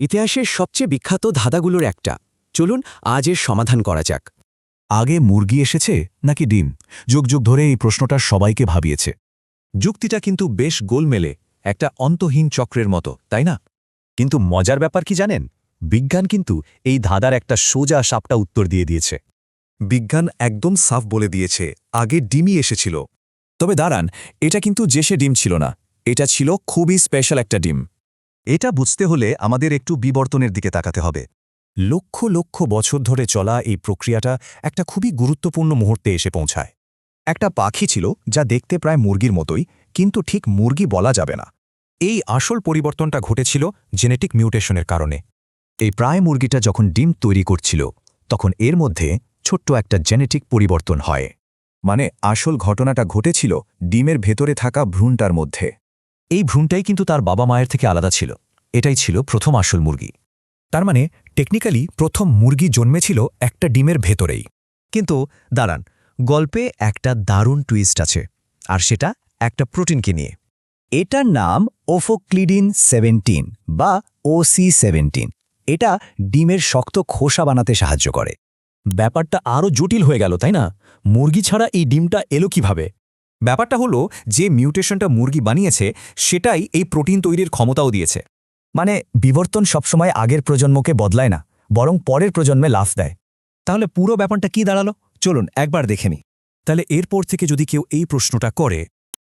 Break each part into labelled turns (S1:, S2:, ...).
S1: ইতিহাসের সবচেয়ে বিখ্যাত ধাঁধাগুলোর একটা। চলুন আজ এর সমাধান করা যাক।
S2: আগে মুরগি এসেছে নাকি ডিম? যুগ যুগ ধরে এই প্রশ্নটা সবাইকে ভাবিয়েছে।
S3: যুক্তিটা কিন্তু বেশ গোলমেলে, একটা অন্তহীন চক্রের মতো, তাই না? কিন্তু মজার ব্যাপার কি জানেন? বিজ্ঞান কিন্তু এই ধাঁধার একটা সোজা সাপটা উত্তর দিয়ে দিয়েছে। বিজ্ঞান একদম সাফ বলে দিয়েছে, আগে ডিমই এসেছিল।
S2: তবে দাঁড়ান, এটা কিন্তু যে সে ডিম ছিল না, এটা ছিল খুবই স্পেশাল একটা ডিম।
S3: এটা বুঝতে হলে আমাদের একটু বিবর্তনের দিকে তাকাতে হবে।
S2: লক্ষ লক্ষ বছর ধরে চলা এই প্রক্রিয়াটা একটা খুবই গুরুত্বপূর্ণ মুহূর্তে এসে পৌঁছায়।
S3: একটা পাখি ছিল যা দেখতে প্রায় মুরগির মতোই, কিন্তু ঠিক মুরগি বলা যাবে না।
S2: এই আসল পরিবর্তনটা ঘটেছিল জেনেটিক মিউটেশনের কারণে।
S3: এই প্রায় মুরগিটা যখন ডিম তৈরি করছিল, তখন এর মধ্যে ছোট্ট একটা জেনেটিক পরিবর্তন হয়। মানে আসল ঘটনাটা ঘটেছিল ডিমের ভেতরে থাকা ভ্রূণটার মধ্যে।
S2: এই ভ্রূণটাই কিন্তু তার বাবা মায়ের থেকে আলাদা ছিল। এটাই ছিল প্রথম আসল মুরগি। তার মানে টেকনিক্যালি প্রথম মুরগি জন্মেছিল একটা ডিমের ভেতরেই।
S3: কিন্তু দাঁড়ান, গল্পে একটা দারুণ টুইস্ট আছে, আর সেটা একটা প্রোটিনকে নিয়ে। এটার নাম ওফোক্লিডিন 17 বা OC17। এটা ডিমের শক্ত খোসা বানাতে সাহায্য করে।
S2: ব্যাপারটা আরও জটিল হয়ে গেল, তাই না? মুরগি ছাড়া এই ডিমটা এলো কিভাবে? ব্যাপারটা হলো, যে মিউটেশনটা মুরগি বানিয়েছে সেটাই এই প্রোটিন তৈরির ক্ষমতাও দিয়েছে।
S3: মানে বিবর্তন সবসময় আগের প্রজন্মকে বদলায় না, বরং পরের প্রজন্মে লাফ দেয়। তাহলে পুরো ব্যাপারটা কি দাঁড়ালো? চলুন একবার দেখে নিই।
S2: তাহলে এরপর থেকে যদি কেউ এই প্রশ্নটা করে,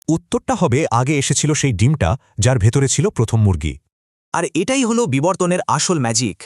S2: উত্তরটা হবে আগে এসেছিল সেই ডিমটা যার ভেতরে ছিল প্রথম মুরগি।
S1: আর এটাই হলো বিবর্তনের আসল ম্যাজিক।